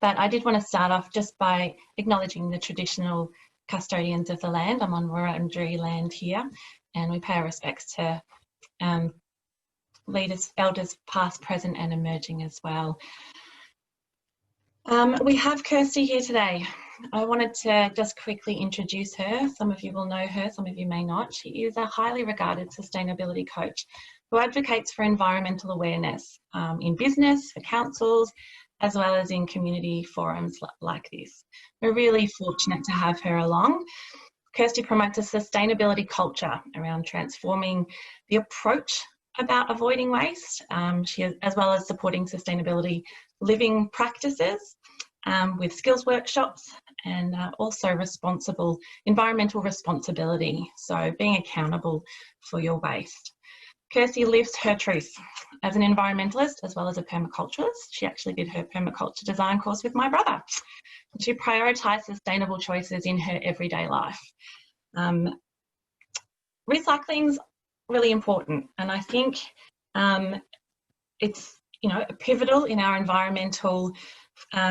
But I did want to start off just by acknowledging the traditional custodians of the land. I'm on Wurundjeri land here, and we pay our respects to leaders, elders past, present and emerging as well. We have Kirsty here today. I wanted to just quickly introduce her. Some of you will know her, some of you may not. She is a highly regarded sustainability coach who advocates for environmental awareness in business, for councils, as well as in community forums like this. We're really fortunate to have her along. Kirsty promotes a sustainability culture around transforming the approach about avoiding waste, as well as supporting sustainability living practices with skills workshops and also environmental responsibility, so being accountable for your waste. Kirsty lives her truth as an environmentalist as well as a permaculturalist. She actually did her permaculture design course with my brother. She prioritised sustainable choices in her everyday life. Recycling's really important, and I think it's pivotal in our environmental,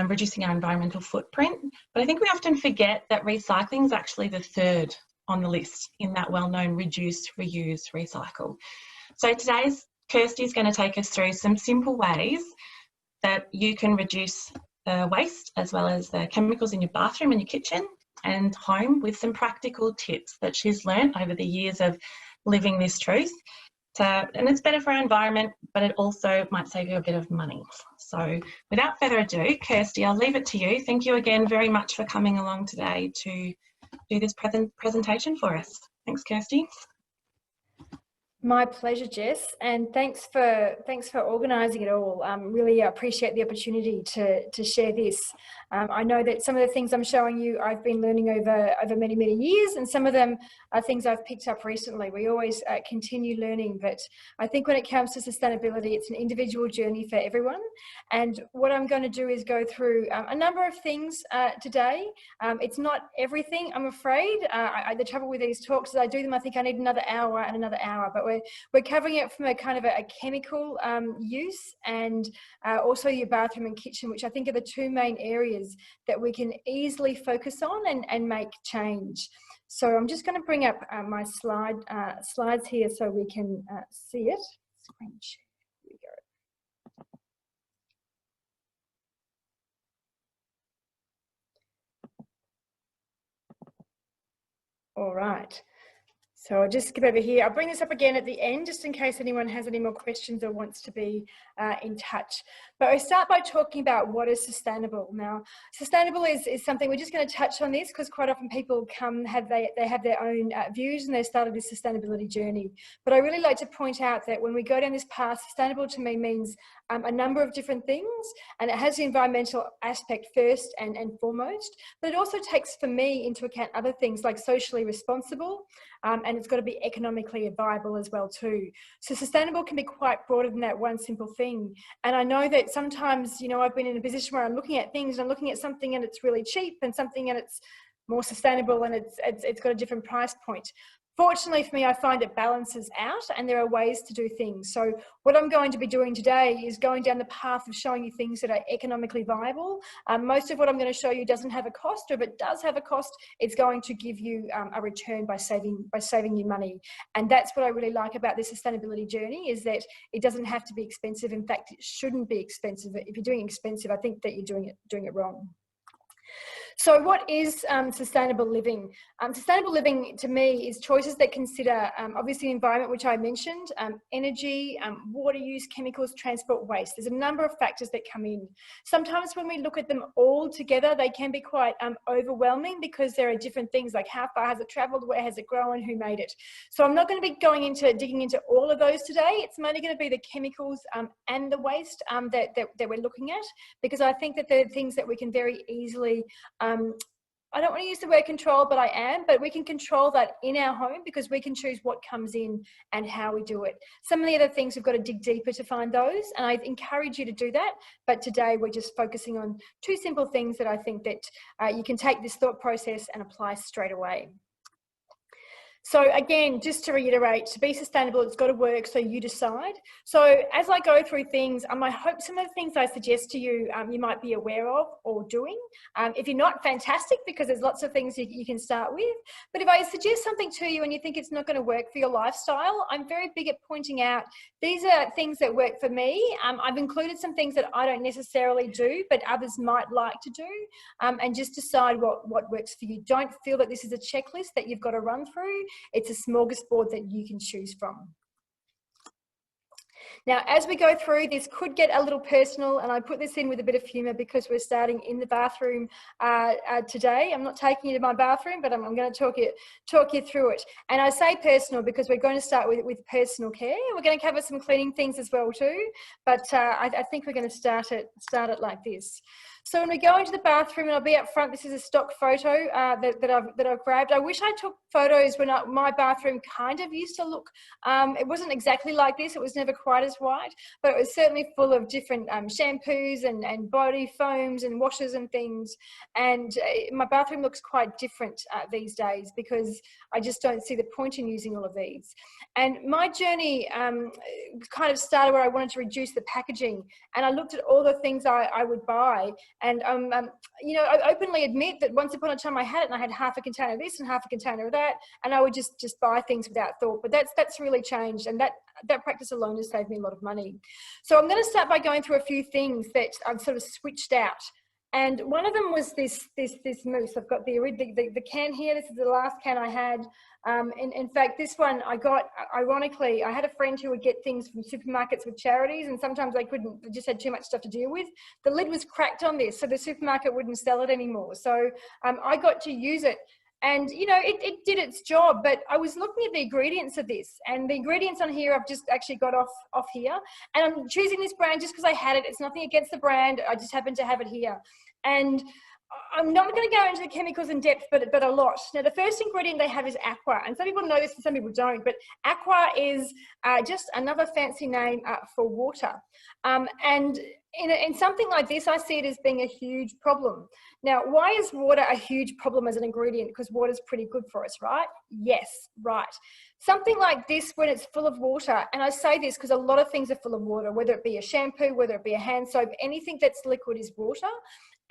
reducing our environmental footprint. But I think we often forget that recycling is actually the third on the list in that well-known reduce, reuse, recycle. So today's Kirsty is going to take us through some simple ways that you can reduce the waste as well as the chemicals in your bathroom and your kitchen and home, with some practical tips that she's learned over the years of living this truth. And it's better for our environment, but it also might save you a bit of money. So without further ado, Kirsty, I'll leave it to you. Thank you again very much for coming along today to do this presentation for us. Thanks, Kirsty. My pleasure, Jess, and thanks for organising it all. Really appreciate the opportunity to share this. I know that some of the things I'm showing you I've been learning over many years, and some of them are things I've picked up recently. We always continue learning, but I think when it comes to sustainability, it's an individual journey for everyone. And what I'm going to do is go through a number of things today. It's not everything, I'm afraid. The trouble with these talks is I do them, I think I need another hour and another hour, but we're covering it from a kind of a chemical use, and also your bathroom and kitchen, which I think are the two main areas that we can easily focus on and make change. So I'm just going to bring up my slides here so we can see it. Screen share. Here we go. All right. So I'll just skip over here. I'll bring this up again at the end, just in case anyone has any more questions or wants to be in touch. But I start by talking about what is sustainable. Now, sustainable is something, we're just going to touch on this because quite often people they have their own views and they started this sustainability journey. But I really like to point out that when we go down this path, sustainable to me means a number of different things, and it has the environmental aspect first and foremost, but it also takes for me into account other things like socially responsible, and it's got to be economically viable as well too. So sustainable can be quite broader than that one simple thing. And I know that sometimes, I've been in a position where I'm looking at things and I'm looking at something and it's really cheap, and something and it's more sustainable and it's got a different price point. Fortunately for me, I find it balances out and there are ways to do things. So what I'm going to be doing today is going down the path of showing you things that are economically viable. Most of what I'm going to show you doesn't have a cost, or if it does have a cost, it's going to give you a return by saving you money. And that's what I really like about this sustainability journey, is that it doesn't have to be expensive. In fact, it shouldn't be expensive. If you're doing expensive, I think that you're doing it wrong. So what is sustainable living? Sustainable living to me is choices that consider obviously the environment, which I mentioned, energy, water use, chemicals, transport, waste. There's a number of factors that come in. Sometimes when we look at them all together, they can be quite overwhelming because there are different things like how far has it travelled, where has it grown, who made it. So I'm not going to be digging into all of those today. It's mainly going to be the chemicals and the waste that we're looking at, because I think that they're things that we can very easily I don't want to use the word control, but I am. But we can control that in our home because we can choose what comes in and how we do it. Some of the other things we've got to dig deeper to find those, and I encourage you to do that. But today we're just focusing on two simple things that I think that you can take this thought process and apply straight away. So again, just to reiterate, to be sustainable, it's got to work, so you decide. So as I go through things, I hope some of the things I suggest to you, you might be aware of or doing. If you're not, fantastic, because there's lots of things you can start with. But if I suggest something to you and you think it's not going to work for your lifestyle, I'm very big at pointing out these are things that work for me. I've included some things that I don't necessarily do, but others might like to do, and just decide what works for you. Don't feel that this is a checklist that you've got to run through. It's a smorgasbord that you can choose from. Now, as we go through, this could get a little personal, and I put this in with a bit of humour because we're starting in the bathroom today. I'm not taking you to my bathroom, but I'm going to talk you through it. And I say personal because we're going to start with personal care. We're going to cover some cleaning things as well too, but I think we're going to start it like this. So when we go into the bathroom, and I'll be up front, this is a stock photo that I've grabbed. I wish I took photos when my bathroom kind of used to look, it wasn't exactly like this, it was never quite as white, but it was certainly full of different shampoos and body foams and washes and things. And my bathroom looks quite different these days because I just don't see the point in using all of these. And my journey kind of started where I wanted to reduce the packaging, and I looked at all the things I would buy. And, you know, I openly admit that once upon a time I had it, and I had half a container of this and half a container of that, and I would just buy things without thought. But that's really changed, and that practice alone has saved me a lot of money. So I'm going to start by going through a few things that I've sort of switched out. And one of them was this mousse. I've got the can here. This is the last can I had. In fact, this one I got, ironically, I had a friend who would get things from supermarkets with charities, and sometimes they couldn't, they just had too much stuff to deal with. The lid was cracked on this, so the supermarket wouldn't sell it anymore. So I got to use it. And, you know, it did its job, but I was looking at the ingredients of this, and the ingredients on here I've just actually got off here. And I'm choosing this brand just because I had it. It's nothing against the brand. I just happen to have it here. And I'm not going to go into the chemicals in depth, but a lot. Now, the first ingredient they have is aqua. And some people know this and some people don't, but aqua is just another fancy name for water. And in something like this, I see it as being a huge problem. Now, why is water a huge problem as an ingredient? Because water is pretty good for us, right? Yes, right. Something like this, when it's full of water, and I say this because a lot of things are full of water, whether it be a shampoo, whether it be a hand soap, anything that's liquid is water.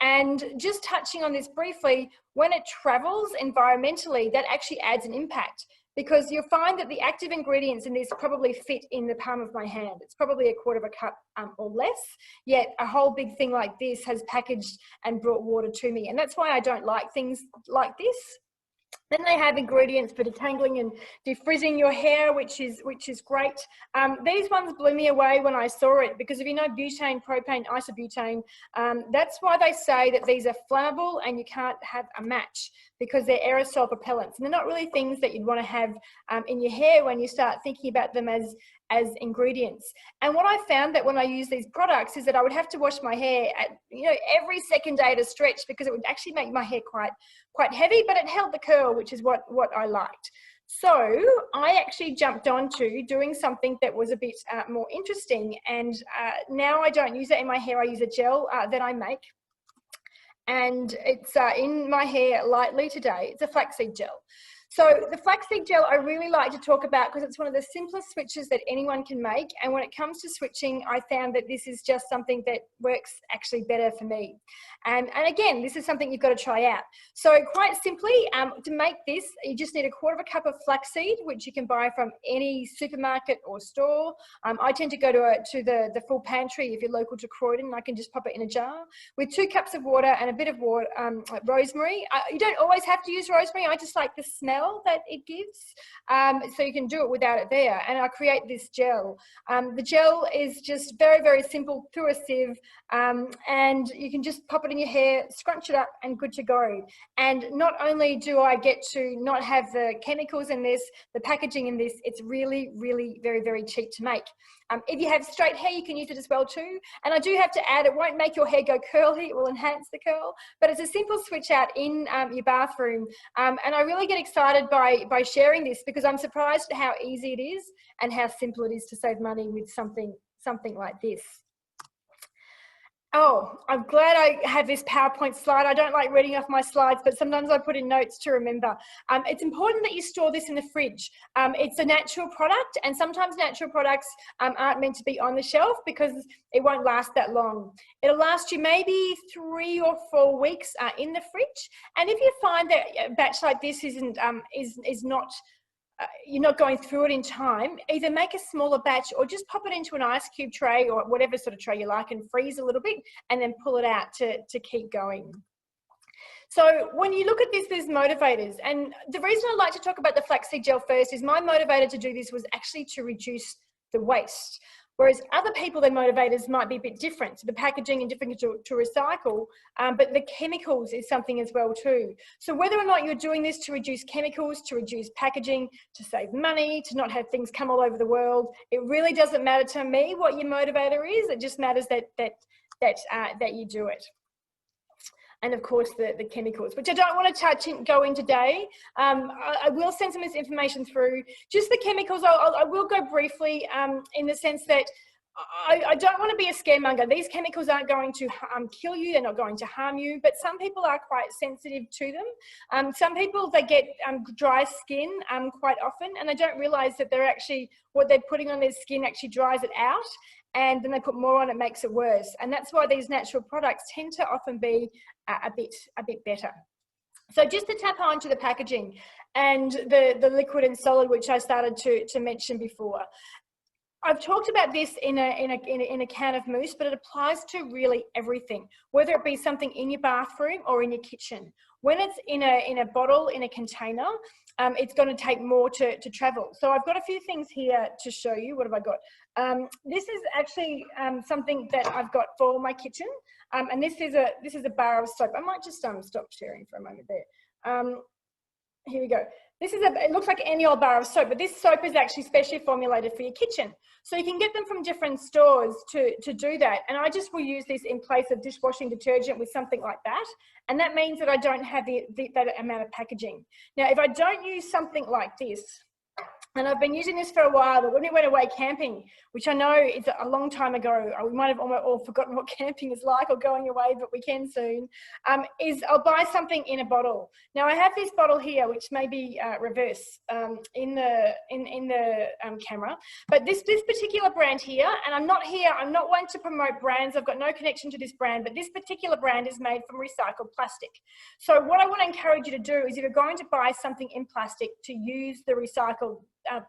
And just touching on this briefly, when it travels environmentally, that actually adds an impact, because you'll find that the active ingredients in this probably fit in the palm of my hand. It's probably a quarter of a cup or less, yet a whole big thing like this has packaged and brought water to me. And that's why I don't like things like this. Then they have ingredients for detangling and defrizzing your hair, which is great. These ones blew me away when I saw it, because if you know butane, propane, isobutane, that's why they say that these are flammable and you can't have a match, because they're aerosol propellants. And they're not really things that you'd want to have in your hair when you start thinking about them as ingredients. And what I found that when I use these products is that I would have to wash my hair at, you know, every second day at a stretch, because it would actually make my hair quite heavy, but it held the curl, which is what I liked. So I actually jumped onto doing something that was a bit more interesting. And now I don't use it in my hair. I use a gel that I make. And it's in my hair lightly today. It's a flaxseed gel. So the flaxseed gel I really like to talk about because it's one of the simplest switches that anyone can make. And when it comes to switching, I found that this is just something that works actually better for me. And again, this is something you've got to try out. So quite simply, to make this, you just need a quarter of a cup of flaxseed, which you can buy from any supermarket or store. I tend to go to the full pantry if you're local to Croydon. I can just pop it in a jar with 2 cups of water and a bit of water, rosemary. You don't always have to use rosemary. I just like the smell that it gives, so you can do it without it there. And I create this gel. The gel is just very, very simple, through a sieve, and you can just pop it in your hair, scrunch it up, and good to go. And not only do I get to not have the chemicals in this, the packaging in this, it's really, really very, very cheap to make. If you have straight hair, you can use it as well too. And I do have to add, it won't make your hair go curly, it will enhance the curl, but it's a simple switch out in your bathroom. And I really get excited by sharing this, because I'm surprised at how easy it is and how simple it is to save money with something like this. Oh, I'm glad I have this PowerPoint slide. I don't like reading off my slides, but sometimes I put in notes to remember. It's important that you store this in the fridge. It's a natural product, and sometimes natural products aren't meant to be on the shelf because it won't last that long. It'll last you maybe 3 or 4 weeks in the fridge. And if you find that a batch like this isn't is not you're not going through it in time, either make a smaller batch or just pop it into an ice cube tray or whatever sort of tray you like and freeze a little bit and then pull it out to keep going. So when you look at this, there's motivators. And the reason I like to talk about the flaxseed gel first is my motivator to do this was actually to reduce the waste. Whereas other people, their motivators might be a bit different. So the packaging and different to recycle, but the chemicals is something as well too. So whether or not you're doing this to reduce chemicals, to reduce packaging, to save money, to not have things come all over the world, it really doesn't matter to me what your motivator is. It just matters that you do it. And of course the chemicals, which I don't want to go in today. I will send some of this information through. Just the chemicals, I will go briefly in the sense that I don't want to be a scaremonger. These chemicals aren't going to kill you, they're not going to harm you, but some people are quite sensitive to them. Some people, they get dry skin quite often, and they don't realise that they're actually, what they're putting on their skin actually dries it out, and then they put more on, it makes it worse. And that's why these natural products tend to often be a bit better. So just to tap onto the packaging and the liquid and solid, which I started to mention before. I've talked about this in a can of mousse, but it applies to really everything, whether it be something in your bathroom or in your kitchen. When it's in a bottle, in a container, it's going to take more to travel. So I've got a few things here to show you. What have I got? This is actually something that I've got for my kitchen, and this is a bar of soap. I might just stop sharing for a moment there. Here we go. It looks like any old bar of soap, but this soap is actually specially formulated for your kitchen. So you can get them from different stores to do that. And I just will use this in place of dishwashing detergent with something like that. And that means that I don't have that amount of packaging. Now, if I don't use something like this, and I've been using this for a while, but when we went away camping, which I know is a long time ago, we might have all forgotten what camping is like or going away, but we can soon, is I'll buy something in a bottle. Now I have this bottle here, which may be reverse in the camera, but this particular brand here, and I'm not one to promote brands, I've got no connection to this brand, but this particular brand is made from recycled plastic. So what I want to encourage you to do is if you're going to buy something in plastic, to use the recycled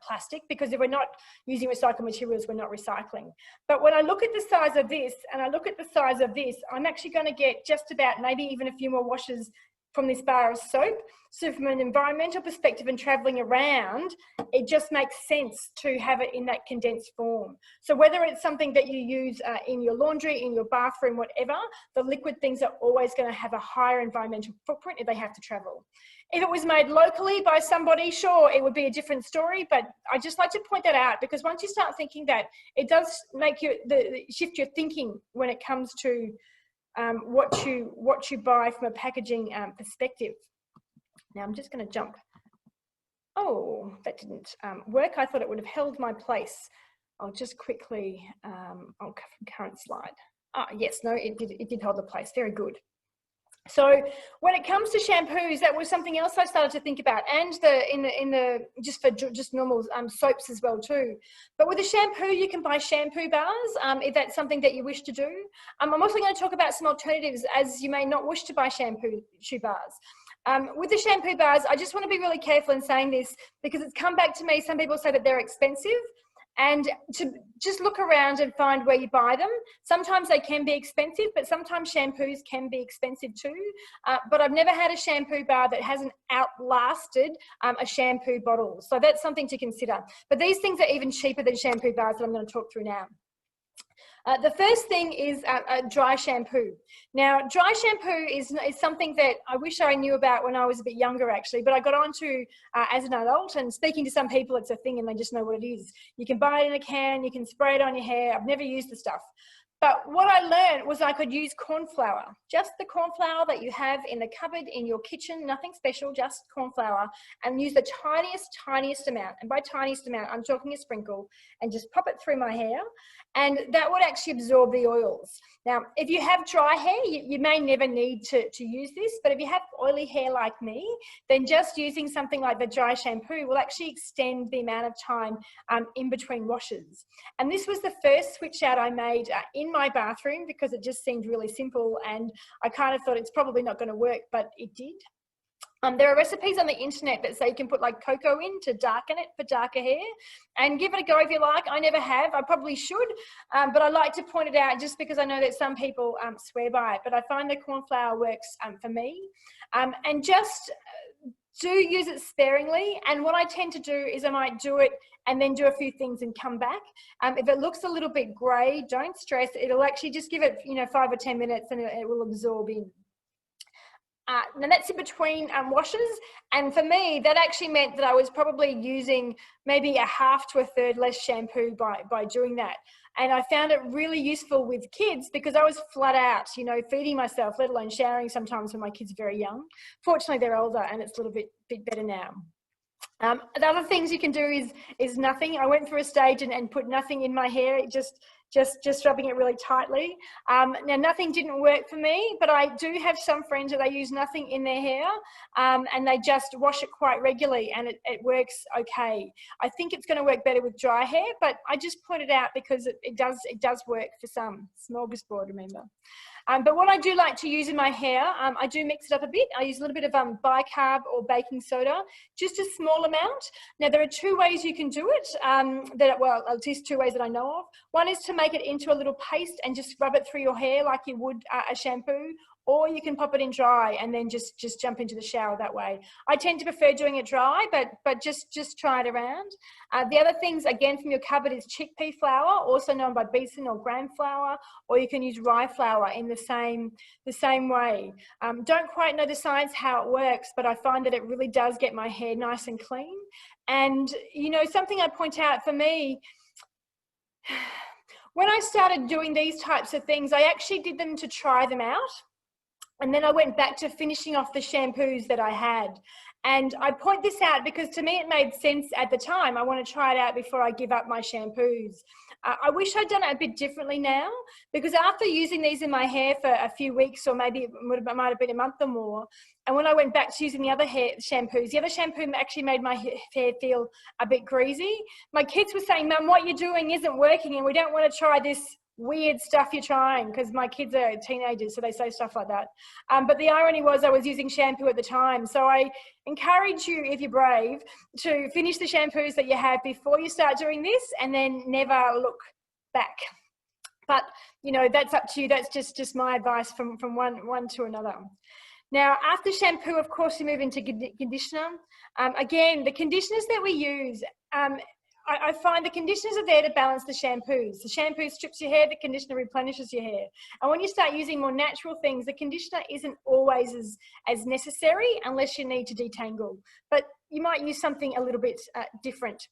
plastic, because if we're not using recycled materials, we're not recycling. But when I look at the size of this and I look at the size of this, I'm actually going to get just about maybe even a few more washes from this bar of soap. So from an environmental perspective and traveling around, it just makes sense to have it in that condensed form. So whether it's something that you use in your laundry, in your bathroom, whatever, the liquid things are always going to have a higher environmental footprint if they have to travel. If it was made locally by somebody, sure, it would be a different story, but I just like to point that out because once you start thinking that, it does make you shift your thinking when it comes to what you buy from a packaging perspective. Now I'm just going to jump. Oh, that didn't work. I thought it would have held my place. I'll just quickly, I'll cover current slide. Ah, yes, no, it did hold the place. Very good. So when it comes to shampoos, that was something else I started to think about, and just normal soaps as well too. But with a shampoo, you can buy shampoo bars if that's something that you wish to do. I'm also going to talk about some alternatives, as you may not wish to buy shampoo bars. With the shampoo bars, I just want to be really careful in saying this because it's come back to me. Some people say that they're expensive. And to just look around and find where you buy them. Sometimes they can be expensive, but sometimes shampoos can be expensive too. But I've never had a shampoo bar that hasn't outlasted a shampoo bottle. So that's something to consider. But these things are even cheaper than shampoo bars that I'm going to talk through now. The first thing is a dry shampoo. Now, dry shampoo is something that I wish I knew about when I was a bit younger, actually, but I got onto as an adult, and speaking to some people, it's a thing and they just know what it is. You can buy it in a can, you can spray it on your hair. I've never used the stuff. But what I learned was I could use corn flour, just the corn flour that you have in the cupboard in your kitchen, nothing special, just corn flour, and use the tiniest amount. And by tiniest amount, I'm talking a sprinkle, and just pop it through my hair. And that would actually absorb the oils. Now, if you have dry hair, you may never need to use this, but if you have oily hair like me, then just using something like the dry shampoo will actually extend the amount of time in between washes. And this was the first switch out I made in my bathroom because it just seemed really simple, and I kind of thought it's probably not going to work, but it did. There are recipes on the internet that say you can put like cocoa in to darken it for darker hair, and give it a go if you like. I never have. I probably should, but I like to point it out just because I know that some people swear by it. But I find the corn flour works for me. And just do use it sparingly. And what I tend to do is I might do it and then do a few things and come back. If it looks a little bit grey, don't stress. It'll actually just give it 5 or 10 minutes and it will absorb in. Now that's in between washes, and for me that actually meant that I was probably using maybe a half to a third less shampoo by doing that. And I found it really useful with kids because I was flat out, feeding myself, let alone showering sometimes when my kids are very young. Fortunately, they're older and it's a little bit better now. The other things you can do is nothing. I went through a stage and put nothing in my hair. It just rubbing it really tightly. Now nothing didn't work for me, but I do have some friends that they use nothing in their hair and they just wash it quite regularly, and it works okay. I think it's going to work better with dry hair, but I just pointed out because it does work for some. Smorgasbord, remember. But what I do like to use in my hair, I do mix it up a bit. I use a little bit of bicarb or baking soda, just a small amount. Now, there are two ways you can do it, well, at least two ways that I know of. One is to make it into a little paste and just rub it through your hair like you would a shampoo, or you can pop it in dry and then just jump into the shower that way. I tend to prefer doing it dry, but just try it around. The other things, again, from your cupboard is chickpea flour, also known by besan or gram flour, or you can use rye flour in the same way. Don't quite know the science how it works, but I find that it really does get my hair nice and clean. And, something I point out for me, when I started doing these types of things, I actually did them to try them out. And then I went back to finishing off the shampoos that I had. And I point this out because to me it made sense at the time. I want to try it out before I give up my shampoos. I wish I'd done it a bit differently now, because after using these in my hair for a few weeks, or maybe it might have been a month or more, and when I went back to using the other shampoos, the other shampoo actually made my hair feel a bit greasy. My kids were saying, "Mum, what you're doing isn't working and we don't want to try this weird stuff you're trying," because my kids are teenagers, so they say stuff like that. But the irony was I was using shampoo at the time. So I encourage you, if you're brave, to finish the shampoos that you have before you start doing this, and then never look back. But, that's up to you. That's just my advice from one to another. Now, after shampoo, of course, you move into conditioner. Again, the conditioners that we use, I find the conditioners are there to balance the shampoos. The shampoo strips your hair, the conditioner replenishes your hair. And when you start using more natural things, the conditioner isn't always as necessary unless you need to detangle. But you might use something a little bit different.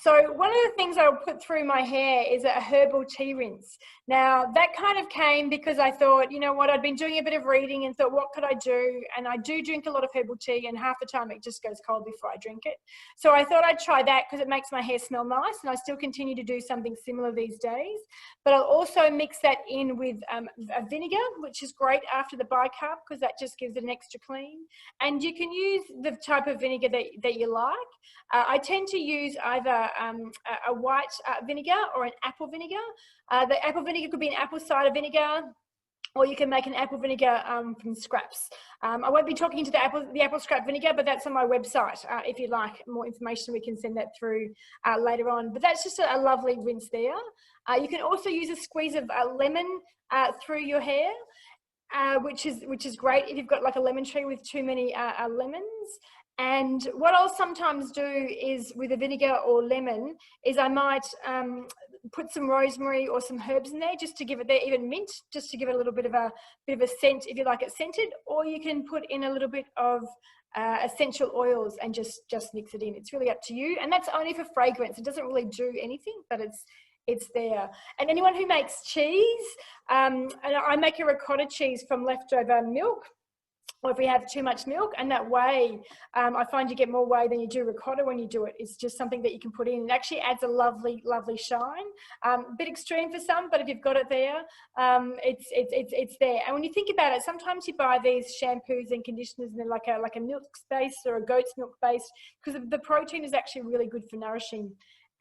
So one of the things I'll put through my hair is a herbal tea rinse. Now that kind of came because I thought, I'd been doing a bit of reading and thought, what could I do? And I do drink a lot of herbal tea, and half the time it just goes cold before I drink it. So I thought I'd try that because it makes my hair smell nice, and I still continue to do something similar these days. But I'll also mix that in with a vinegar, which is great after the bicarb because that just gives it an extra clean. And you can use the type of vinegar that you like. I tend to use either a white vinegar or an apple vinegar. The apple vinegar could be an apple cider vinegar, or you can make an apple vinegar from scraps. I won't be talking to the apple scrap vinegar, but that's on my website. If you'd like more information, we can send that through later on. But that's just a lovely rinse there. You can also use a squeeze of lemon through your hair, which is great if you've got like a lemon tree with too many lemons. And what I'll sometimes do is with a vinegar or lemon is I might put some rosemary or some herbs in there just to give it even mint, just to give it a little bit of a scent if you like it scented. Or you can put in a little bit of essential oils and just mix it in. It's really up to you. And that's only for fragrance. It doesn't really do anything, but it's there. And anyone who makes cheese, and I make a ricotta cheese from leftover milk. or if you have too much milk, and that whey, I find you get more whey than you do ricotta when you do it. It's just something that you can put in. It actually adds a lovely, lovely shine. A bit extreme for some, but if you've got it there, it's there. And when you think about it, sometimes you buy these shampoos and conditioners and they're like a milk base or a goat's milk base, because the protein is actually really good for nourishing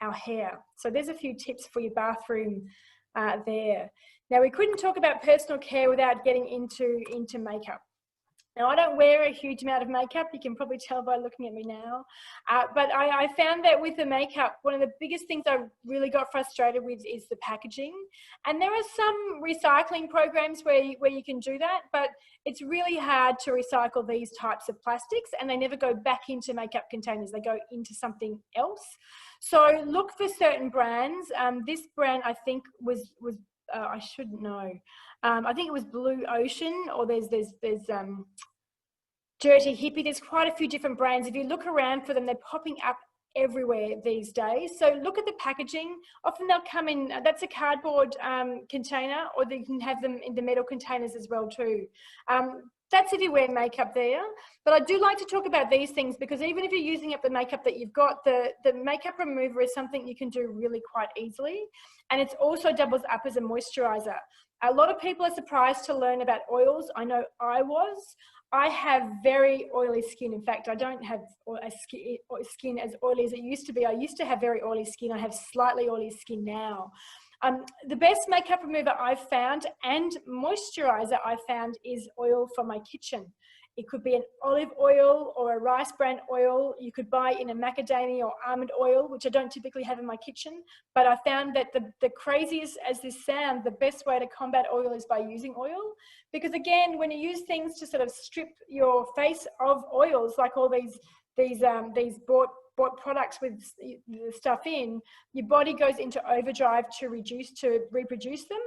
our hair. So there's a few tips for your bathroom there. Now, we couldn't talk about personal care without getting into makeup. Now, I don't wear a huge amount of makeup. You can probably tell by looking at me now. But I found that with the makeup, one of the biggest things I really got frustrated with is the packaging. And there are some recycling programs where you can do that, but it's really hard to recycle these types of plastics, and they never go back into makeup containers. They go into something else. So look for certain brands. This brand, I think, was I shouldn't know. I think it was Blue Ocean, or there's Dirty Hippie. There's quite a few different brands. If you look around for them, they're popping up everywhere these days. So look at the packaging. Often they'll come in, that's a cardboard container, or you can have them in the metal containers as well too. That's if you wear makeup there. But I do like to talk about these things, because even if you're using up the makeup that you've got, the makeup remover is something you can do really quite easily. And it also doubles up as a moisturizer. A lot of people are surprised to learn about oils. I know I was. I have very oily skin. In fact, I don't have a skin as oily as it used to be. I used to have very oily skin. I have slightly oily skin now. The best makeup remover I've found, and moisturizer I've found, is oil from my kitchen. It could be an olive oil or a rice bran oil. You could buy in a macadamia or almond oil, which I don't typically have in my kitchen. But I found that the craziest as this sounds, the best way to combat oil is by using oil. Because again, when you use things to sort of strip your face of oils, like all these bought products with the stuff in, your body goes into overdrive to reproduce them.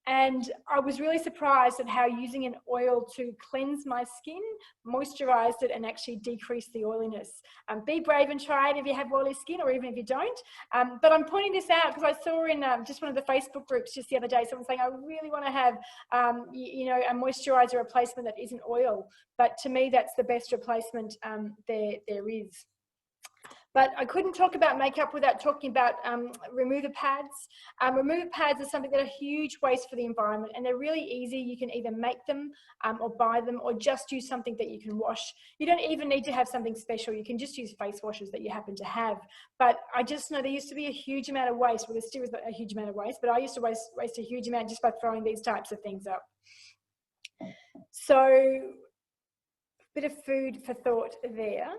And I was really surprised at how using an oil to cleanse my skin moisturized it and actually decreased the oiliness. Be brave and try it if you have oily skin, or even if you don't. But I'm pointing this out because I saw in just one of the Facebook groups just the other day, someone saying, I really want to have, a moisturizer replacement that isn't oil. But to me, that's the best replacement there is. But I couldn't talk about makeup without talking about remover pads. Remover pads are something that are a huge waste for the environment, and they're really easy. You can either make them or buy them, or just use something that you can wash. You don't even need to have something special. You can just use face washes that you happen to have. But I just know there used to be a huge amount of waste. Well, there still is a huge amount of waste, but I used to waste a huge amount just by throwing these types of things up. So, a bit of food for thought there.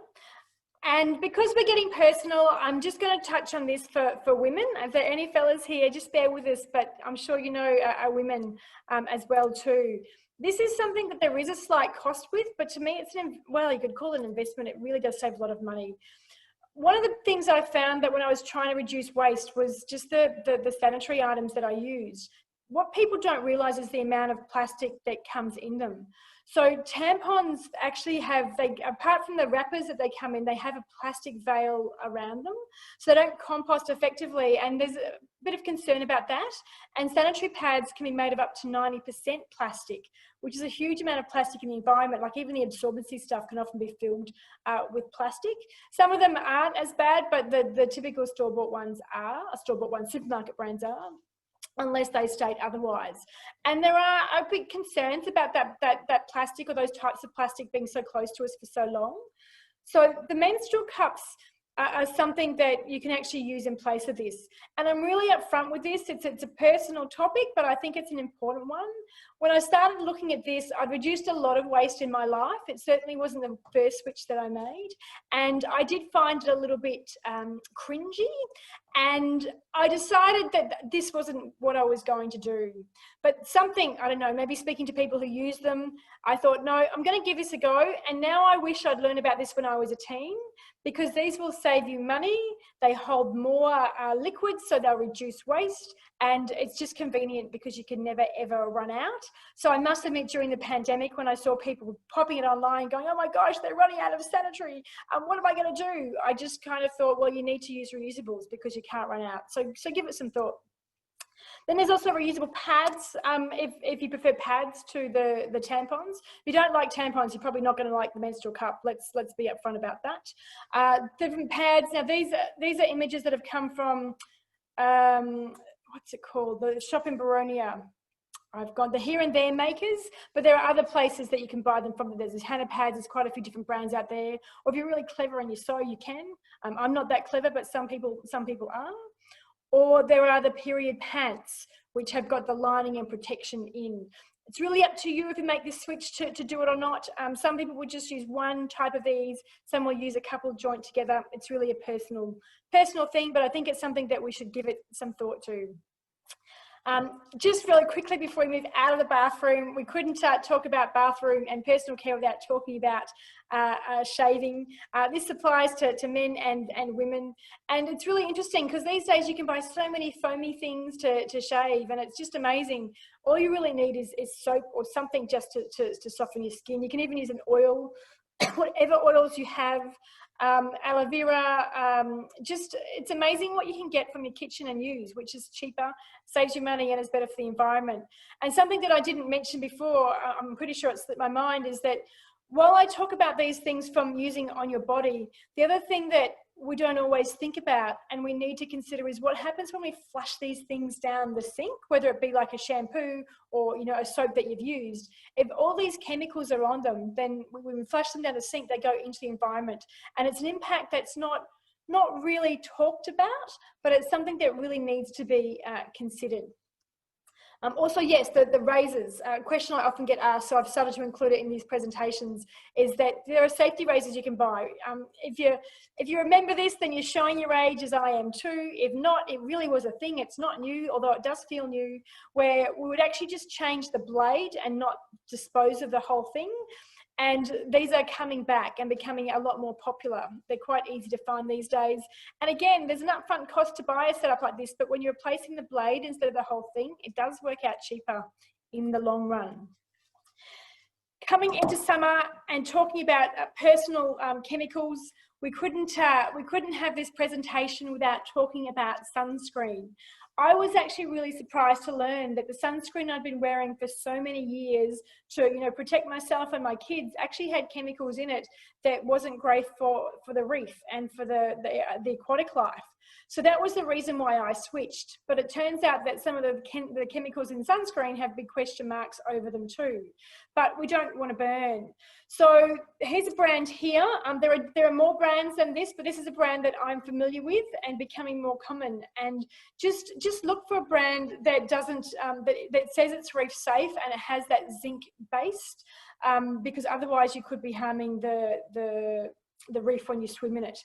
And because we're getting personal, I'm just going to touch on this for women. If there are any fellas here, just bear with us, but I'm sure you know are women as well too. This is something that there is a slight cost with, but to me it's, well, you could call it an investment. It really does save a lot of money. One of the things I found that when I was trying to reduce waste was just the sanitary items that I used. What people don't realise is the amount of plastic that comes in them. So tampons actually have, apart from the wrappers that they come in, they have a plastic veil around them, so they don't compost effectively, and there's a bit of concern about that. And sanitary pads can be made of up to 90% plastic, which is a huge amount of plastic in the environment. Like even the absorbency stuff can often be filled with plastic. Some of them aren't as bad, but the typical store-bought ones are, supermarket brands are, unless they state otherwise. And there are a big concerns about that plastic, or those types of plastic, being so close to us for so long. So the menstrual cups are something that you can actually use in place of this. And I'm really upfront with this. It's a personal topic, but I think it's an important one. When I started looking at this, I'd reduced a lot of waste in my life. It certainly wasn't the first switch that I made. And I did find it a little bit cringy. And I decided that this wasn't what I was going to do. But something, I don't know, maybe speaking to people who use them, I thought, no, I'm going to give this a go. And now I wish I'd learned about this when I was a teen, because these will save you money. They hold more liquids, so they'll reduce waste. And it's just convenient because you can never, ever run out. So I must admit, during the pandemic, when I saw people popping it online going, oh my gosh, they're running out of sanitary, what am I going to do? I just kind of thought, well, you need to use reusables because you can't run out. So give it some thought. Then there's also reusable pads, if you prefer pads to the tampons. If you don't like tampons, you're probably not going to like the menstrual cup. Let's be upfront about that. Different pads. Now these are images that have come from what's it called? The shop in Baronia. I've got the Here and There makers, but there are other places that you can buy them from. There's Hannah Pads, there's quite a few different brands out there. Or if you're really clever and you sew, you can. I'm not that clever, but some people are. Or there are the period pants, which have got the lining and protection in. It's really up to you if you make this switch to do it or not. Some people would just use one type of these. Some will use a couple joined together. It's really a personal thing, but I think it's something that we should give it some thought to. Just really quickly before we move out of the bathroom, we couldn't talk about bathroom and personal care without talking about shaving. This applies to men and women, and it's really interesting because these days you can buy so many foamy things to shave, and it's just amazing. All you really need is soap or something just to soften your skin. You can even use an oil, whatever oils you have. Aloe vera, just it's amazing what you can get from your kitchen and use, which is cheaper, saves you money, and is better for the environment. And something that I didn't mention before, I'm pretty sure it slipped my mind, is that while I talk about these things from using on your body, the other thing that we don't always think about and we need to consider is what happens when we flush these things down the sink, whether it be like a shampoo or, you know, a soap that you've used. If all these chemicals are on them, then when we flush them down the sink, they go into the environment. And it's an impact that's not really talked about, but it's something that really needs to be considered. Also, yes, the razors, a question I often get asked, so I've started to include it in these presentations, is that there are safety razors you can buy. If you remember this, then you're showing your age, as I am too. If not, it really was a thing. It's not new, although it does feel new, where we would actually just change the blade and not dispose of the whole thing. And these are coming back and becoming a lot more popular. They're quite easy to find these days. And again, there's an upfront cost to buy a setup like this, but when you're replacing the blade instead of the whole thing, it does work out cheaper in the long run. Coming into summer and talking about personal chemicals, we couldn't have this presentation without talking about sunscreen. I was actually really surprised to learn that the sunscreen I'd been wearing for so many years to, you know, protect myself and my kids actually had chemicals in it that wasn't great for the reef and for the aquatic life. So that was the reason why I switched. But it turns out that some of the chemicals in sunscreen have big question marks over them too. But we don't want to burn. So here's a brand here. There are more brands than this, but this is a brand that I'm familiar with and becoming more common. And just look for a brand that doesn't that says it's reef safe and it has that zinc based, because otherwise you could be harming the reef when you swim in it.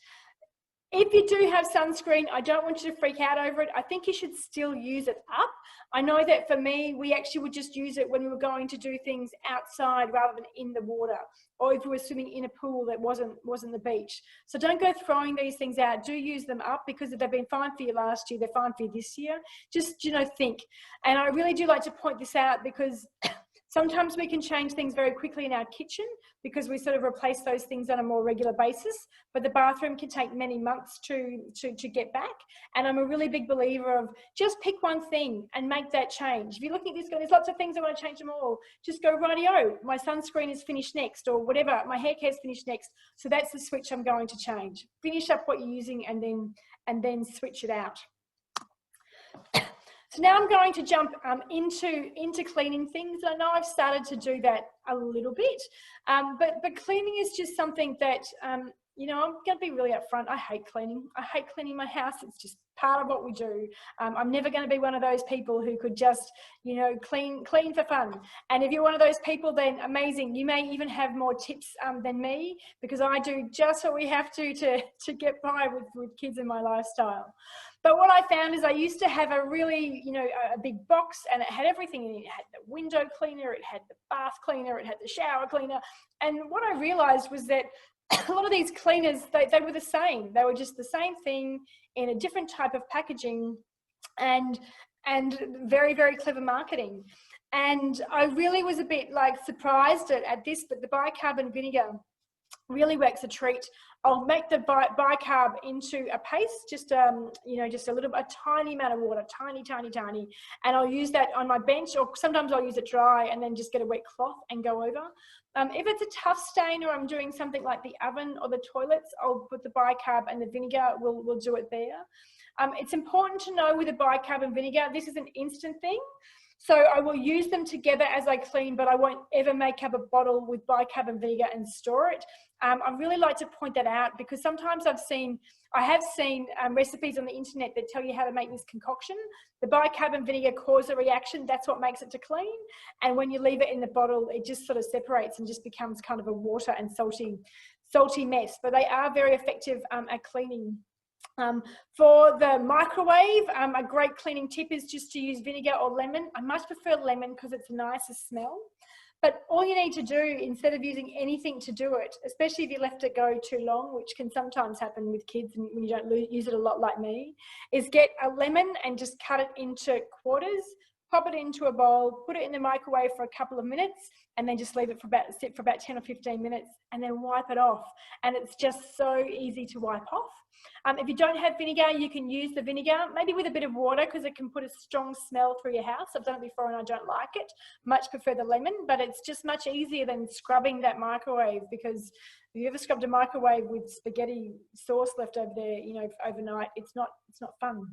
If you do have sunscreen, I don't want you to freak out over it. I think you should still use it up. I know that for me, we actually would just use it when we were going to do things outside rather than in the water, or if we were swimming in a pool that wasn't the beach. So don't go throwing these things out. Do use them up, because if they've been fine for you last year, they're fine for you this year. Just, you know, think. And I really do like to point this out because sometimes we can change things very quickly in our kitchen because we sort of replace those things on a more regular basis, but the bathroom can take many months to get back. And I'm a really big believer of just pick one thing and make that change. If you're looking at this going, there's lots of things, I want to change them all. Just go, rightio, my sunscreen is finished next, or whatever, my hair care is finished next. So that's the switch I'm going to change. Finish up what you're using and then switch it out. So now I'm going to jump into cleaning things. I know I've started to do that a little bit, but cleaning is just something that, you know, I'm going to be really upfront. I hate cleaning. I hate cleaning my house. It's just part of what we do. I'm never going to be one of those people who could just, you know, clean for fun. And if you're one of those people, then amazing. You may even have more tips than me, because I do just what we have to get by with kids in my lifestyle. But what I found is I used to have a really, you know, a big box, and it had everything in it. It had the window cleaner, it had the bath cleaner, it had the shower cleaner. And what I realized was that a lot of these cleaners, they were the same. They were just the same thing in a different type of packaging and very, very clever marketing. And I really was a bit like surprised at this, but the bicarbonate vinegar Really works a treat. I'll make the bicarb into a paste, just you know, just a tiny amount of water, tiny, and I'll use that on my bench, or sometimes I'll use it dry and then just get a wet cloth and go over. If it's a tough stain, or I'm doing something like the oven or the toilets, I'll put the bicarb and the vinegar. We'll do it there. It's important to know with the bicarb and vinegar, this is an instant thing. So I will use them together as I clean, but I won't ever make up a bottle with bicarb and vinegar and store it. I really like to point that out, because sometimes I have seen recipes on the internet that tell you how to make this concoction. The bicarb and vinegar cause a reaction. That's what makes it to clean. And when you leave it in the bottle, it just sort of separates and just becomes kind of a water and salty mess. But they are very effective at cleaning. For the microwave, a great cleaning tip is just to use vinegar or lemon. I much prefer lemon because it's a nicer smell. But all you need to do, instead of using anything to do it, especially if you left it go too long, which can sometimes happen with kids and when you don't use it a lot like me, is get a lemon and just cut it into quarters, pop it into a bowl, put it in the microwave for a couple of minutes, and then just leave it sit for about 10 or 15 minutes, and then wipe it off. And it's just so easy to wipe off. If you don't have vinegar, you can use the vinegar, maybe with a bit of water, because it can put a strong smell through your house. I've done it before and I don't like it. Much prefer the lemon, but it's just much easier than scrubbing that microwave, because if you ever scrubbed a microwave with spaghetti sauce left over there, you know, overnight, it's not fun.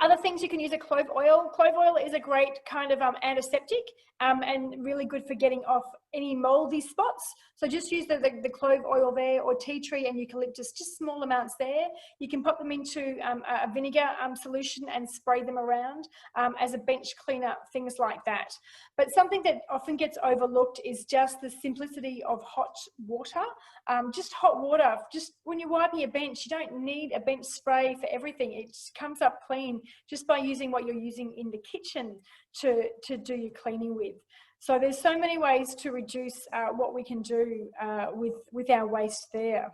Other things you can use are clove oil. Clove oil is a great kind of antiseptic and really good for getting off any moldy spots. So just use the clove oil there, or tea tree and eucalyptus, just small amounts there. You can pop them into a vinegar solution and spray them around as a bench cleaner, things like that. But something that often gets overlooked is just the simplicity of hot water. Just hot water. Just when you're wiping your bench, you don't need a bench spray for everything. It just comes up clean just by using what you're using in the kitchen to do your cleaning with. So there's so many ways to reduce what we can do with our waste there.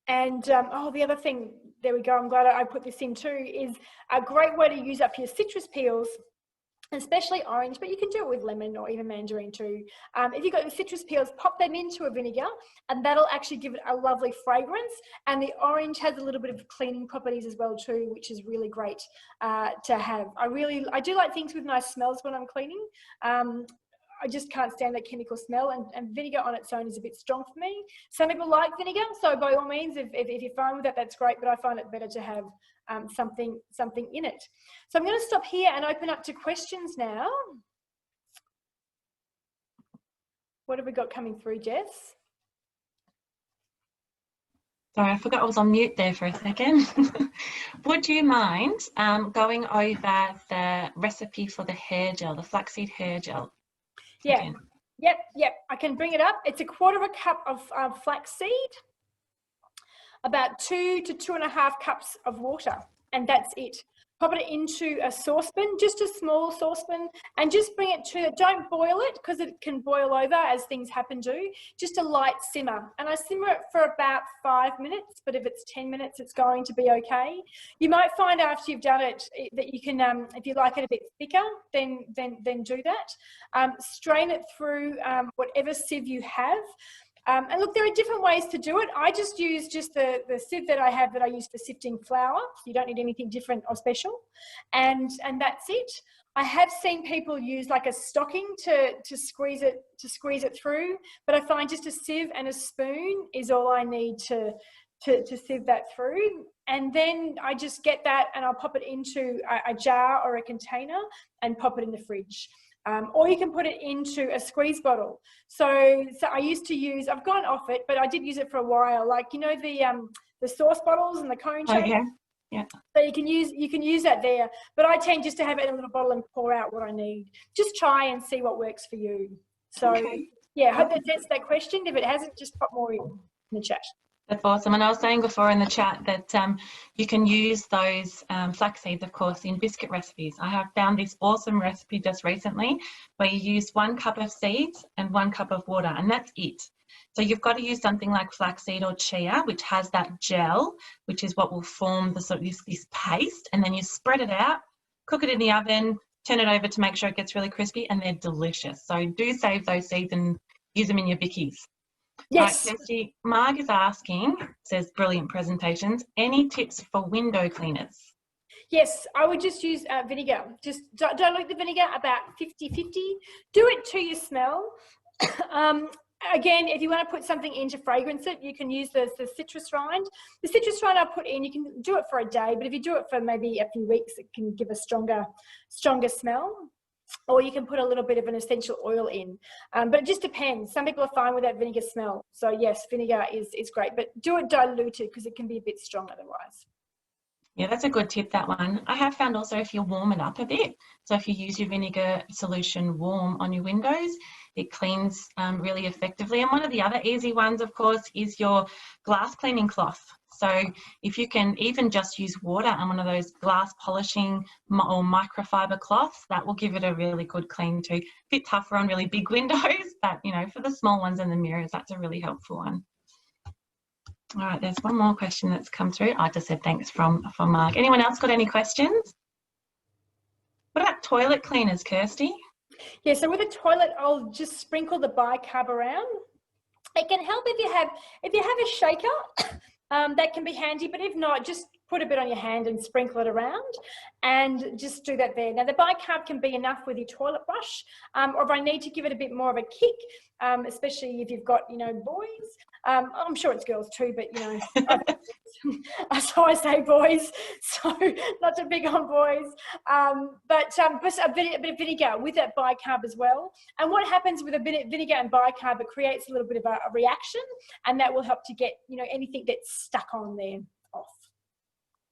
And the other thing, there we go, I'm glad I put this in too, is a great way to use up your citrus peels, especially orange, but you can do it with lemon or even mandarin too. If you've got the citrus peels, pop them into a vinegar, and that'll actually give it a lovely fragrance. And the orange has a little bit of cleaning properties as well too, which is really great to have. I do like things with nice smells when I'm cleaning. I just can't stand that chemical smell, and vinegar on its own is a bit strong for me. Some people like vinegar, so by all means, if you're fine with that, that's great, but I find it better to have something in it. So I'm going to stop here and open up to questions now. What have we got coming through, Jess? Sorry, I forgot I was on mute there for a second. Would you mind going over the recipe for the hair gel, the flaxseed hair gel? Yeah. Again? Yep. I can bring it up. It's a quarter of a cup of flaxseed, about 2 to 2.5 cups of water, and that's it. Pop it into a saucepan, just a small saucepan, and just bring it to, don't boil it because it can boil over as things happen to, just a light simmer. And I simmer it for about 5 minutes, but if it's 10 minutes, it's going to be okay. You might find after you've done it that you can, if you like it a bit thicker, then do that. Strain it through whatever sieve you have. And look, there are different ways to do it. I just use the sieve that I have that I use for sifting flour. So you don't need anything different or special. And that's it. I have seen people use like a stocking to squeeze it through, but I find just a sieve and a spoon is all I need to sieve that through. And then I just get that and I'll pop it into a jar or a container and pop it in the fridge. Or you can put it into a squeeze bottle. So I used to use, I've gone off it, but I did use it for a while. Like, you know, the sauce bottles and the cone shape. Okay. Yeah. So you can use that there. But I tend just to have it in a little bottle and pour out what I need. Just try and see what works for you. So yeah, I hope that answers that question. If it hasn't, just pop more in the chat. That's awesome. And I was saying before in the chat that you can use those flax seeds, of course, in biscuit recipes. I have found this awesome recipe just recently where you use 1 cup of seeds and 1 cup of water, and that's it. So you've got to use something like flaxseed or chia, which has that gel, which is what will form the sort of this paste, and then you spread it out, cook it in the oven, turn it over to make sure it gets really crispy, and they're delicious. So do save those seeds and use them in your bickies. Yes. Right, Kirsty, Marg is asking, says brilliant presentations, any tips for window cleaners? Yes, I would just use vinegar. Just dilute the vinegar about 50-50. Do it to your smell. Again, if you want to put something in to fragrance it, you can use the citrus rind. The citrus rind I put in, you can do it for a day, but if you do it for maybe a few weeks, it can give a stronger smell. Or you can put a little bit of an essential oil in. But it just depends. Some people are fine with that vinegar smell. So yes, vinegar is great, but do it diluted because it can be a bit strong otherwise. Yeah, that's a good tip, that one. I have found also if you warm it up a bit, so if you use your vinegar solution warm on your windows, it cleans really effectively. And one of the other easy ones, of course, is your glass cleaning cloth. So if you can even just use water and one of those glass polishing or microfiber cloths, that will give it a really good clean too. A bit tougher on really big windows, but you know, for the small ones and the mirrors, that's a really helpful one. All right, there's one more question that's come through. I just said thanks from Mark. Anyone else got any questions? What about toilet cleaners, Kirsty? Yeah, so with a toilet, I'll just sprinkle the bicarb around. It can help if you have a shaker, that can be handy, but if not, just put a bit on your hand and sprinkle it around and just do that there. Now the bicarb can be enough with your toilet brush, or if I need to give it a bit more of a kick, especially if you've got, you know, boys, I'm sure it's girls too, but you know, so I say boys, so not too big on boys, but a bit of vinegar with that bicarb as well. And what happens with a bit of vinegar and bicarb, it creates a little bit of a reaction, and that will help to get, you know, anything that's stuck on there off.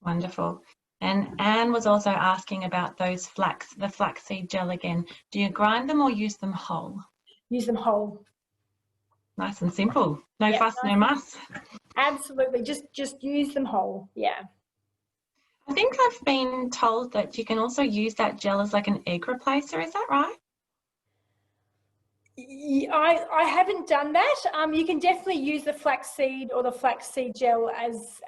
Wonderful. And Anne was also asking about those the flaxseed gel again. Do you grind them or use them whole? Use them whole. Nice and simple. No fuss, no muss. Absolutely. Just use them whole. Yeah. I think I've been told that you can also use that gel as like an egg replacer. Is that right? I haven't done that. You can definitely use the flaxseed or the flaxseed gel as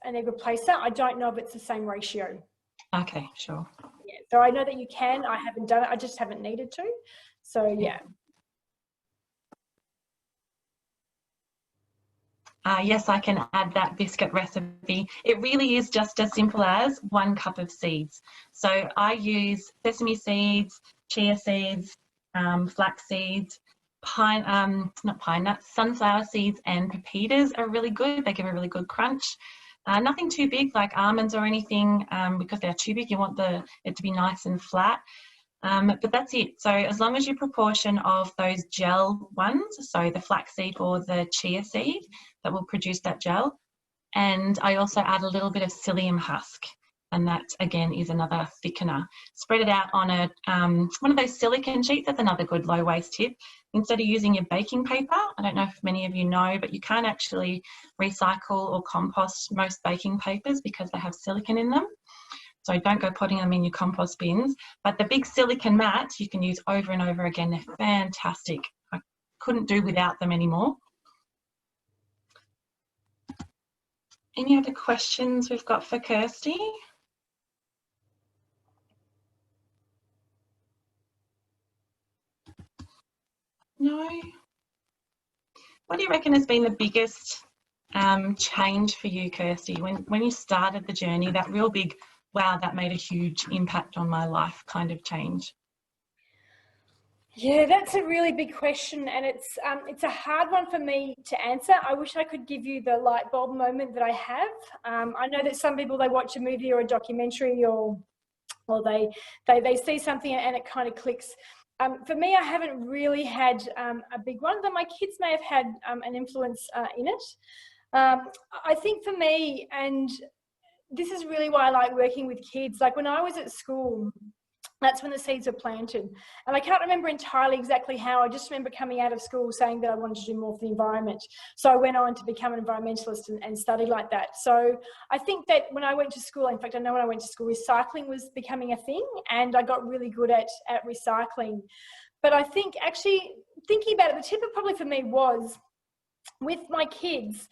an egg replacer. I don't know if it's the same ratio. Okay, sure. Yeah. So I know that you can. I haven't done it. I just haven't needed to. So yeah. Yes, I can add that biscuit recipe. It really is just as simple as 1 cup of seeds. So I use sesame seeds, chia seeds, flax seeds, not pine nuts, sunflower seeds and pepitas are really good. They give a really good crunch. Nothing too big like almonds or anything, because they're too big. You want it to be nice and flat. But that's it. So as long as you proportion of those gel ones, so the flaxseed or the chia seed, that will produce that gel. And I also add a little bit of psyllium husk, and that again is another thickener. Spread it out on one of those silicone sheets. That's another good low waste tip. Instead of using your baking paper, I don't know if many of you know, but you can't actually recycle or compost most baking papers because they have silicone in them. So don't go putting them in your compost bins. But the big silicone mats you can use over and over again. They're fantastic. I couldn't do without them anymore. Any other questions we've got for Kirsty? No? What do you reckon has been the biggest change for you, Kirsty, when you started the journey, that real big, wow, that made a huge impact on my life kind of change? Yeah, that's a really big question, and it's a hard one for me to answer. I wish I could give you the light bulb moment that I have. I know that some people, they watch a movie or a documentary, or they see something and it kind of clicks. For me, I haven't really had a big one, though my kids may have had an influence in it. I think for me, and this is really why I like working with kids, like when I was at school, that's when the seeds were planted. And I can't remember entirely exactly how. I just remember coming out of school saying that I wanted to do more for the environment. So I went on to become an environmentalist and study like that. So I think that when I went to school, in fact, I know when I went to school, recycling was becoming a thing, and I got really good at recycling. But I think actually thinking about it, the tip of probably for me was with my kids,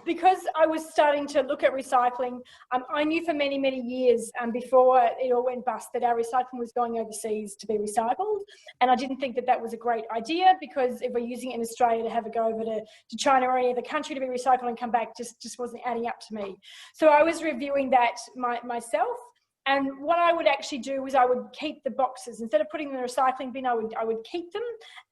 because I was starting to look at recycling, I knew for many, many years before it all went bust that our recycling was going overseas to be recycled. And I didn't think that that was a great idea, because if we're using it in Australia to have it go over to China or any other country to be recycled and come back just wasn't adding up to me. So I was reviewing that myself. And what I would actually do was I would keep the boxes. Instead of putting them in the recycling bin, I would keep them.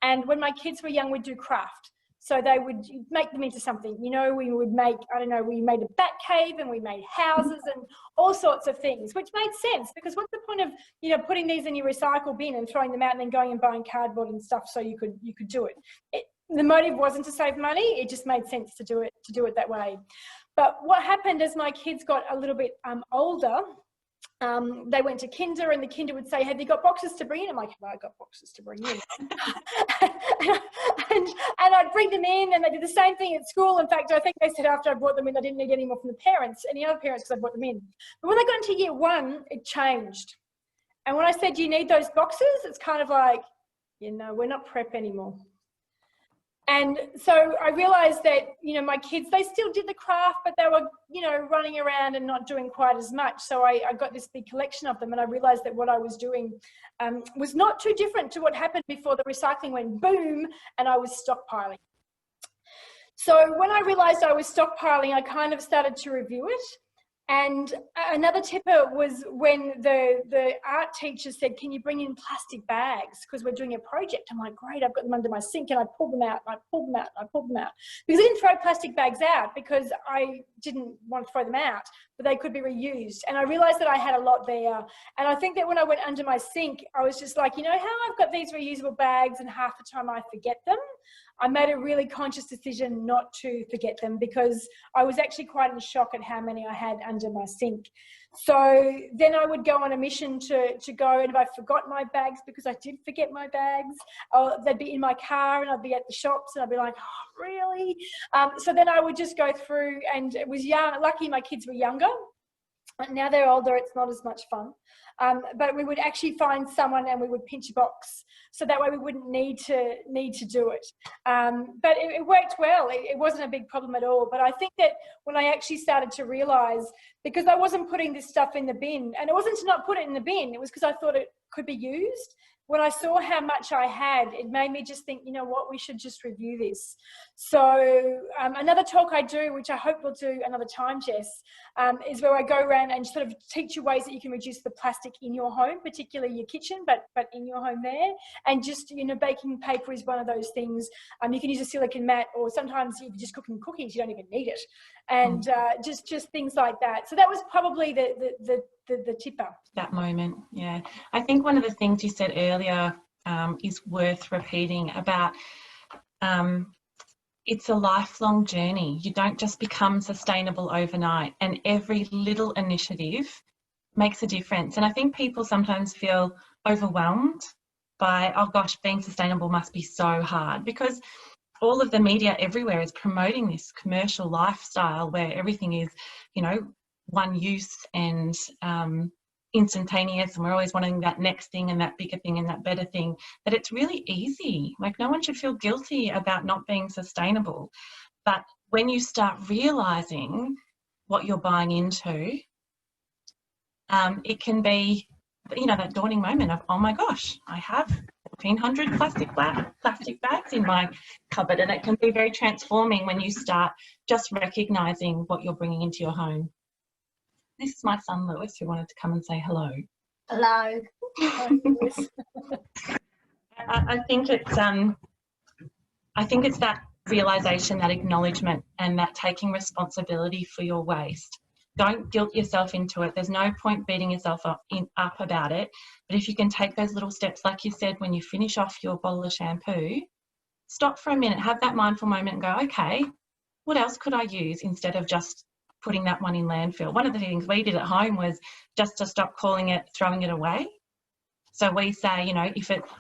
And when my kids were young, we'd do craft. So they would make them into something. You know, we would make, I don't know, we made a bat cave and we made houses and all sorts of things, which made sense, because what's the point of, you know, putting these in your recycle bin and throwing them out and then going and buying cardboard and stuff so you could do it. The motive wasn't to save money. It just made sense to do it that way. But what happened as my kids got a little bit older, they went to kinder, and the kinder would say, have you got boxes to bring in? I'm like, have I got boxes to bring in? and I'd bring them in, and they did the same thing at school. In fact, I think they said after I brought them in, I didn't need any more from the parents, any other parents, because I brought them in. But when they got into year 1, it changed. And when I said, do you need those boxes? It's kind of like, you know, we're not prep anymore. And so I realized that, you know, my kids, they still did the craft, but they were, you know, running around and not doing quite as much. So I got this big collection of them, and I realized that what I was doing was not too different to what happened before the recycling went boom and I was stockpiling. So when I realized I was stockpiling, I kind of started to review it. And another tipper was when the art teacher said, can you bring in plastic bags? Because we're doing a project. I'm like, great, I've got them under my sink. And I pulled them out, and I pulled them out, and I pulled them out. Because I didn't throw plastic bags out because I didn't want to throw them out, but they could be reused. And I realized that I had a lot there. And I think that when I went under my sink, I was just like, you know how I've got these reusable bags and half the time I forget them? I made a really conscious decision not to forget them, because I was actually quite in shock at how many I had under my sink. So then I would go on a mission to go, and if I forgot my bags, because I did forget my bags, they'd be in my car, and I'd be at the shops, and I'd be like, oh, really? So then I would just go through, and it was young. Lucky my kids were younger. Now they're older, it's not as much fun. But we would actually find someone and we would pinch a box, so that way we wouldn't need to do it. But it worked well. It wasn't a big problem at all. But I think that when I actually started to realise, because I wasn't putting this stuff in the bin, and it wasn't to not put it in the bin, it was because I thought it could be used. When I saw how much I had, it made me just think, you know what, we should just review this. So another talk I do, which I hope we'll do another time, Jess, is where I go around and sort of teach you ways that you can reduce the plastic in your home, particularly your kitchen, but in your home there. And just, you know, baking paper is one of those things. You can use a silicone mat, or sometimes if you're just cooking cookies, you don't even need it. And just things like that. So that was probably the tipper. That moment, yeah. I think one of the things you said earlier is worth repeating about it's a lifelong journey. You don't just become sustainable overnight, and every little initiative makes a difference. And I think people sometimes feel overwhelmed by, oh gosh, being sustainable must be so hard, because all of the media everywhere is promoting this commercial lifestyle where everything is, you know, one use and instantaneous, and we're always wanting that next thing and that bigger thing and that better thing, that it's really easy. Like, no one should feel guilty about not being sustainable. But when you start realising what you're buying into, it can be, you know, that dawning moment of, oh my gosh, I have 1,400 plastic bags in my cupboard. And it can be very transforming when you start just recognising what you're bringing into your home. This is my son Lewis, who wanted to come and say hello. Hello. I think it's that realisation, that acknowledgement, and that taking responsibility for your waste. Don't guilt yourself into it. There's no point beating yourself up about it. But if you can take those little steps, like you said, when you finish off your bottle of shampoo, stop for a minute, have that mindful moment and go, okay, what else could I use instead of just putting that one in landfill? One of the things we did at home was just to stop calling it throwing it away. So we say, you know,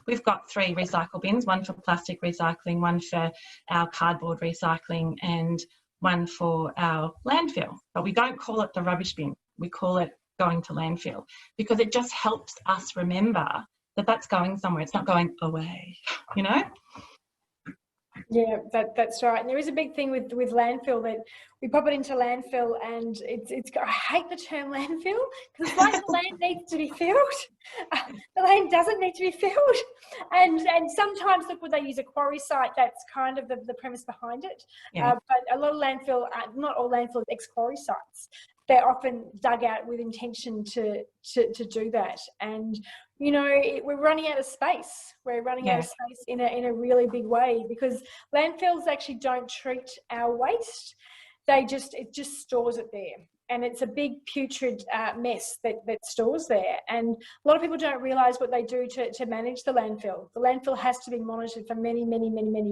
we've got 3 recycle bins, one for plastic recycling, one for our cardboard recycling, and one for our landfill. But we don't call it the rubbish bin. We call it going to landfill, because it just helps us remember that that's going somewhere. It's not going away, you know? Yeah, that's right. And there is a big thing with landfill that we pop it into landfill, and it's I hate the term landfill because it's like the land needs to be filled. The land doesn't need to be filled, and sometimes look, when they use a quarry site, that's kind of the premise behind it. Yeah. But a lot of landfill, not all landfill ex-quarry sites, they're often dug out with intention to do that. And you know, we're running out of space. We're running out of space in a really big way, because landfills actually don't treat our waste. It just stores it there, and it's a big putrid mess that stores there. And a lot of people don't realise what they do to manage the landfill. The landfill has to be monitored for many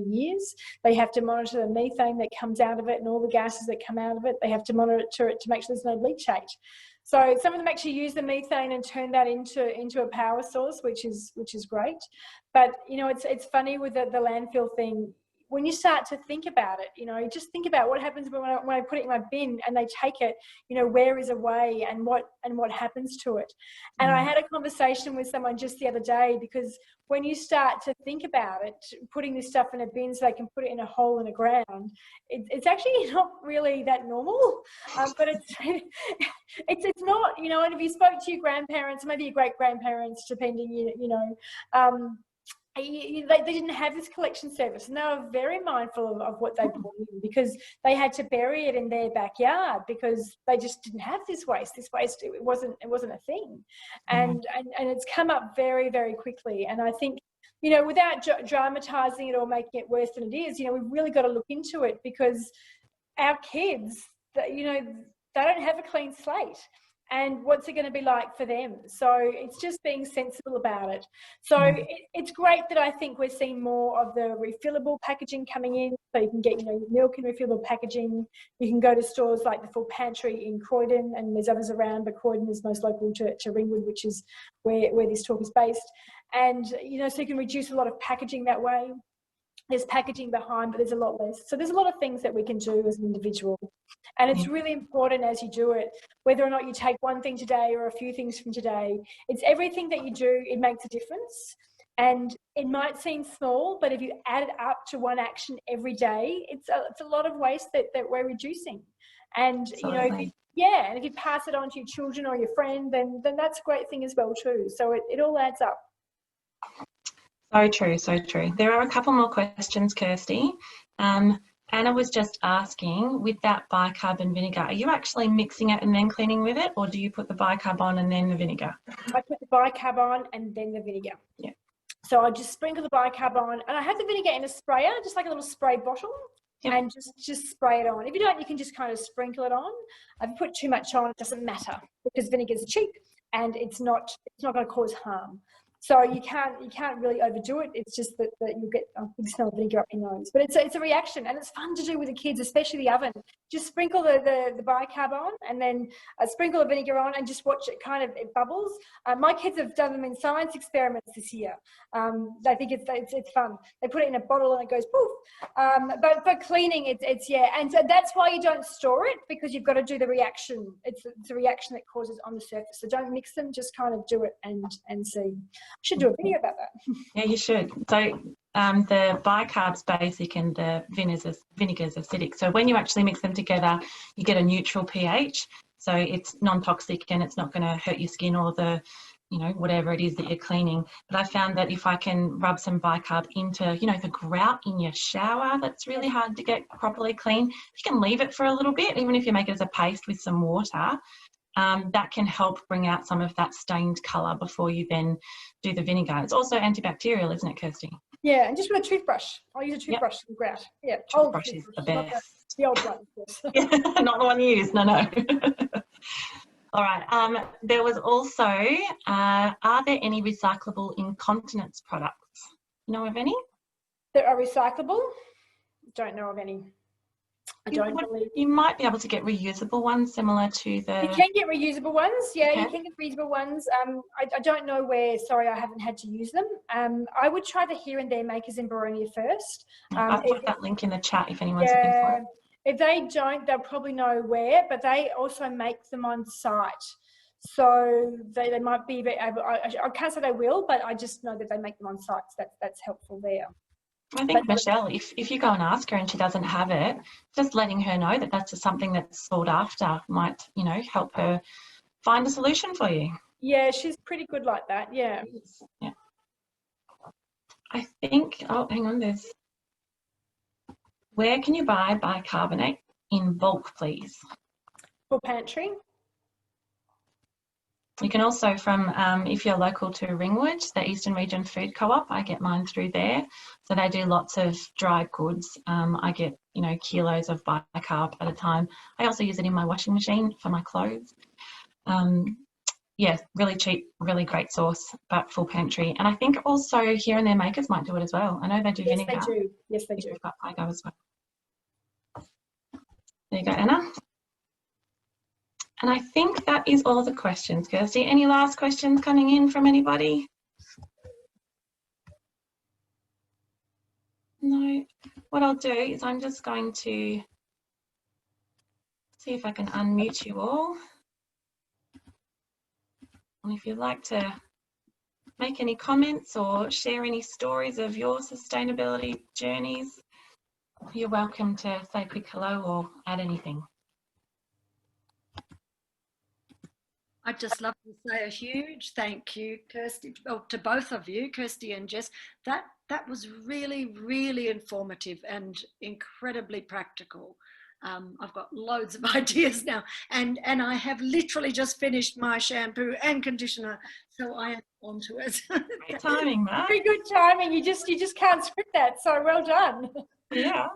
years. They have to monitor the methane that comes out of it and all the gases that come out of it. They have to monitor it to make sure there's no leachate. So some of them actually use the methane and turn that into a power source, which is great. But you know, it's funny with the landfill thing. When you start to think about it, you know, just think about what happens when I put it in my bin and they take it, you know, where is away and what happens to it. And I had a conversation with someone just the other day, because when you start to think about it, putting this stuff in a bin so they can put it in a hole in the ground, it's actually not really that normal. But it's not, you know. And if you spoke to your grandparents, maybe your great grandparents, depending, you know. They didn't have this collection service, and they were very mindful of what they brought in, because they had to bury it in their backyard, because they just didn't have this waste. This waste, it wasn't a thing, and it's come up very quickly. And I think, you know, without dramatising it or making it worse than it is, you know, we've really got to look into it, because our kids, you know, they don't have a clean slate. And what's it going to be like for them? So it's just being sensible about it. So it's great that I think we're seeing more of the refillable packaging coming in. So you can get, you know, your milk in refillable packaging. You can go to stores like the Full Pantry in Croydon, and there's others around, but Croydon is most local to Ringwood, which is where this talk is based. And, you know, so you can reduce a lot of packaging that way. There's packaging behind, but there's a lot less. So there's a lot of things that we can do as an individual. And it's really important as you do it, whether or not you take one thing today or a few things from today, it's everything that you do, it makes a difference. And it might seem small, but if you add it up to one action every day, it's a lot of waste that we're reducing. And, Absolutely. you know, and if you pass it on to your children or your friend, then that's a great thing as well too. So it all adds up. So true, so true. There are a couple more questions, Kirsty. Anna was just asking, with that bicarb and vinegar, are you actually mixing it and then cleaning with it, or do you put the bicarb on and then the vinegar? I put the bicarb on and then the vinegar. Yeah. So I just sprinkle the bicarb on, and I have the vinegar in a sprayer, just like a little spray bottle, and just spray it on. If you don't, you can just kind of sprinkle it on. If you put too much on, it doesn't matter, because vinegar is cheap and it's not going to cause harm. So you can't really overdo it. It's just that you get a big smell of vinegar up your nose. But it's a reaction, and it's fun to do with the kids, especially the oven. Just sprinkle the bicarb on, and then sprinkle the vinegar on, and just watch it it bubbles. My kids have done them in science experiments this year. I think it's fun. They put it in a bottle and it goes poof. But for cleaning, it's and so that's why you don't store it, because you've got to do the reaction. It's the reaction that causes on the surface. So don't mix them. Just kind of do it and see. Should do a video about that. Yeah, you should. So the bicarb's basic and the vinegar's acidic. So when you actually mix them together, you get a neutral pH. So it's non-toxic and it's not going to hurt your skin or the, you know, whatever it is that you're cleaning. But I found that if I can rub some bicarb into, you know, the grout in your shower, that's really hard to get properly clean. You can leave it for a little bit, even if you make it as a paste with some water. That can help bring out some of that stained colour before you then do the vinegar. It's also antibacterial, isn't it, Kirsty? Yeah, and just with a toothbrush. I'll use a toothbrush to grout. Yeah, toothbrush is the best. The old one, of course. Not the one you use, no. All right. There was also, are there any recyclable incontinence products? Know of any? That are recyclable? Don't know of any. You might be able to get reusable ones similar to the... You can get reusable ones, yeah, you can get reusable ones. I don't know where, sorry, I haven't had to use them. I would try the Here and There makers in Boronia first. I'll put that link in the chat if anyone's looking for it. If they don't, they'll probably know where, but they also make them on site. So they might be able, I can't say they will, but I just know that they make them on site. So that's helpful there. I think, Michelle, if you go and ask her and she doesn't have it, just letting her know that that's just something that's sought after might, you know, help her find a solution for you. Yeah, she's pretty good like that. Yeah. Yeah. I think, oh, hang on, where can you buy bicarbonate in bulk, please? For pantry. You can also from, if you're local to Ringwood, the Eastern Region Food Co-op, I get mine through there. So they do lots of dry goods. I get, you know, kilos of bicarb at a time. I also use it in my washing machine for my clothes. Yeah, really cheap, really great source, but full pantry. And I think also here and there makers might do it as well. I know they do vinegar. Yes, they do. Yes, they do. We've got Igo as well. There you go, Anna. And I think that is all the questions, Kirsty. Any last questions coming in from anybody? No. What I'll do is I'm just going to see if I can unmute you all. And if you'd like to make any comments or share any stories of your sustainability journeys, you're welcome to say a quick hello or add anything. I'd just love to say a huge thank you, Kirsty, to both of you, Kirsty and Jess. That was really, really informative and incredibly practical. I've got loads of ideas now, and I have literally just finished my shampoo and conditioner, so I am onto it. Great timing, Mark. Very good timing. You just can't script that. So well done. Yeah.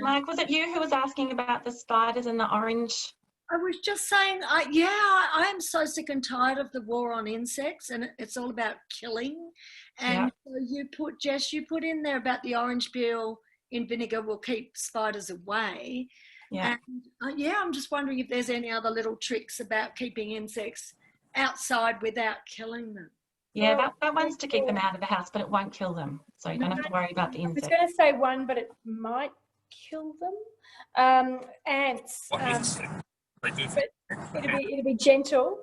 Mike, was it you who was asking about the spiders and the orange? I was just saying, I am so sick and tired of the war on insects, and it's all about killing. And so Jess, you put in there about the orange peel in vinegar will keep spiders away. Yeah. And I'm just wondering if there's any other little tricks about keeping insects outside without killing them. Yeah, that one's to keep them out of the house, but it won't kill them. So you don't have to worry about the insects. I was going to say one, but it might kill them. Ants. It'll be gentle.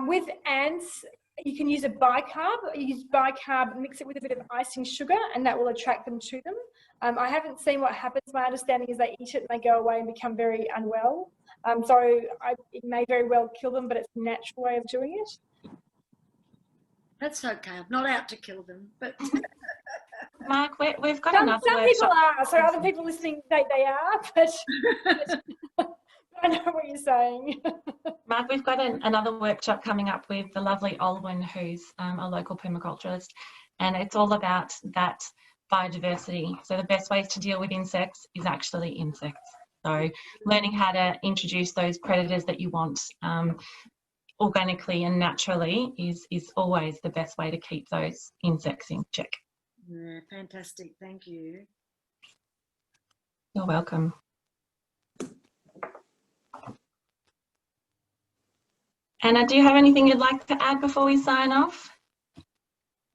With ants, you can use a bicarb. You use bicarb, mix it with a bit of icing sugar, and that will attract them to them. I haven't seen what happens. My understanding is they eat it and they go away and become very unwell. It may very well kill them, but it's a natural way of doing it. That's okay. I'm not out to kill them, but Mark, we've got another some workshop. People are. So other people listening, they are, but I know what you're saying. Mark, we've got another workshop coming up with the lovely Olwen, who's a local permaculturalist, and it's all about that biodiversity. So the best ways to deal with insects is actually insects. So learning how to introduce those predators that you want organically and naturally is always the best way to keep those insects in check. Yeah, fantastic. Thank you. You're welcome. Anna, do you have anything you'd like to add before we sign off?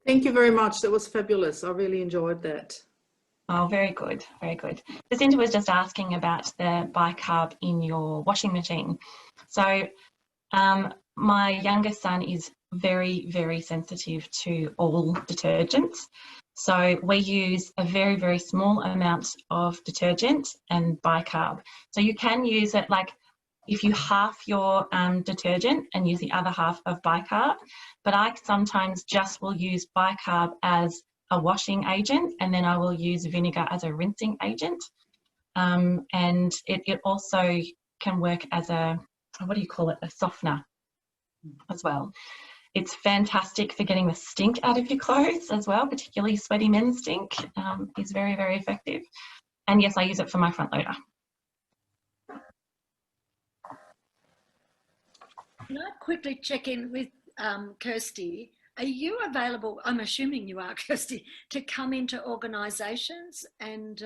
Thank you very much. That was fabulous. I really enjoyed that. Oh, very good, very good. Jacinta was just asking about the bicarb in your washing machine. So my youngest son is very, very sensitive to all detergents. So we use a very, very small amount of detergent and bicarb. So you can use it like if you half your detergent and use the other half of bicarb, but I sometimes just will use bicarb as a washing agent, and then I will use vinegar as a rinsing agent. And it also can work as a, what do you call it, a softener as well. It's fantastic for getting the stink out of your clothes as well, particularly sweaty men's stink is very, very effective. And yes, I use it for my front loader. Can I quickly check in with Kirsty? Are you available, I'm assuming you are, Kirsty, to come into organisations and,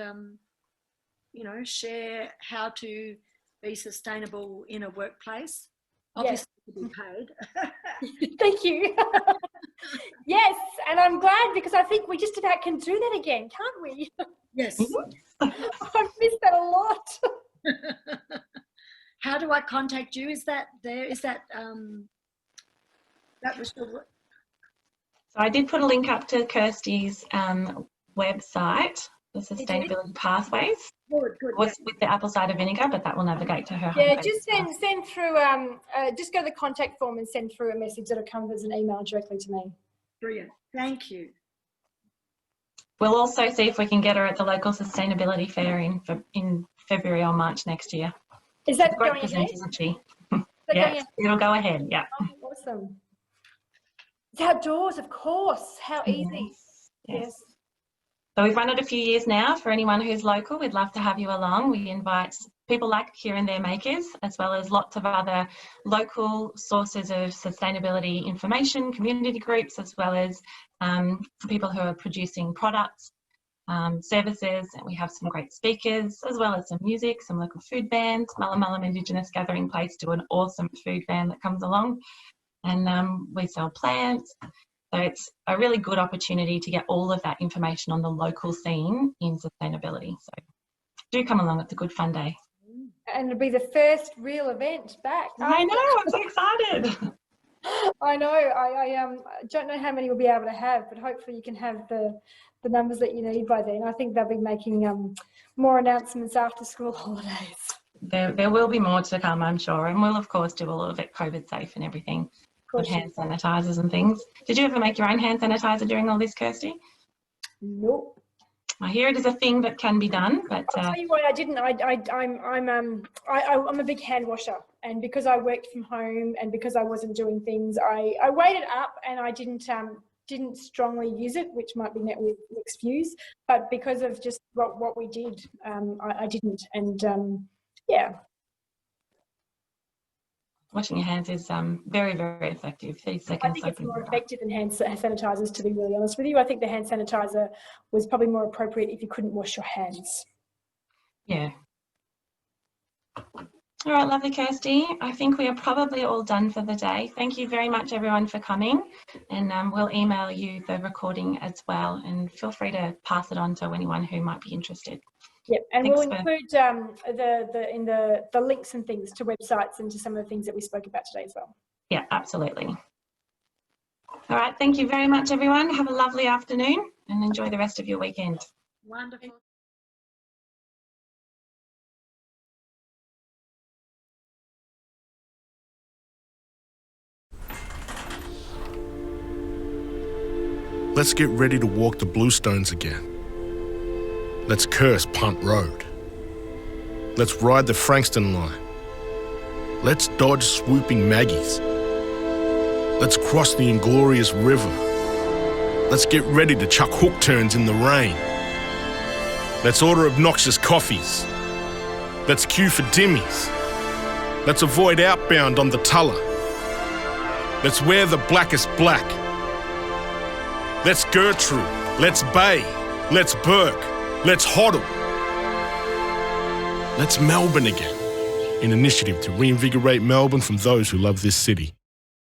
share how to be sustainable in a workplace? Obviously, to be paid. Thank you. Yes, and I'm glad because I think we just about can do that again, can't we? Yes. I've missed that a lot. How do I contact you? Is that there? Is that that was the... So I did put a link up to Kirsty's website. the did? sustainability pathways. Good, good. Was with the apple cider vinegar, but that will navigate to her Yeah, homepage just as well. send through, just go to the contact form and send through a message that'll come as an email directly to me. Brilliant. Thank you. We'll also see if we can get her at the local sustainability fair in February or March next year. Is that Great going ahead? presenter, isn't she? Is that Yeah, going ahead? it'll go ahead. Yeah. Oh, awesome. It's outdoors, of course. How easy. Yes. So we've run it a few years now. For anyone who's local, we'd love to have you along. We invite people like Here and There Makers, as well as lots of other local sources of sustainability information, community groups, as well as people who are producing products, services. And we have some great speakers, as well as some music, some local food bands. Mullamallam Indigenous Gathering Place do an awesome food van that comes along. And we sell plants. So it's a really good opportunity to get all of that information on the local scene in sustainability. So do come along, it's a good fun day. And it'll be the first real event back. I know, I'm so excited. I know, I don't know how many we'll be able to have, but hopefully you can have the numbers that you need by then. I think they'll be making more announcements after school holidays. There will be more to come, I'm sure. And we'll, of course, do all of it COVID safe and everything. With hand sanitizers and things. Did you ever make your own hand sanitizer during all this, Kirsty? Nope. I hear it is a thing that can be done, but I'll tell you what, I didn't. I'm a big hand washer, and because I worked from home and because I wasn't doing things, I waited up and I didn't strongly use it, which might be met with mixed views. But because of just what we did, I didn't, and yeah. washing your hands is very, very effective. 30 seconds. I think it's more effective than hand sanitizers, to be really honest with you. I think the hand sanitizer was probably more appropriate if you couldn't wash your hands. Yeah. All right, lovely Kirsty. I think we are probably all done for the day. Thank you very much, everyone, for coming. And we'll email you the recording as well. And feel free to pass it on to anyone who might be interested. Yep, and Thanks we'll include the links and things to websites and to some of the things that we spoke about today as well. Yeah, absolutely. All right, thank you very much, everyone. Have a lovely afternoon and enjoy the rest of your weekend. Wonderful. Let's get ready to walk the Bluestones again. Let's curse Punt Road. Let's ride the Frankston line. Let's dodge swooping Maggies. Let's cross the inglorious river. Let's get ready to chuck hook turns in the rain. Let's order obnoxious coffees. Let's queue for dimmies. Let's avoid outbound on the Tulla. Let's wear the blackest black. Let's Gertrude. Let's Bay. Let's Burke. Let's Hoddle. Let's Melbourne again, an initiative to reinvigorate Melbourne from those who love this city.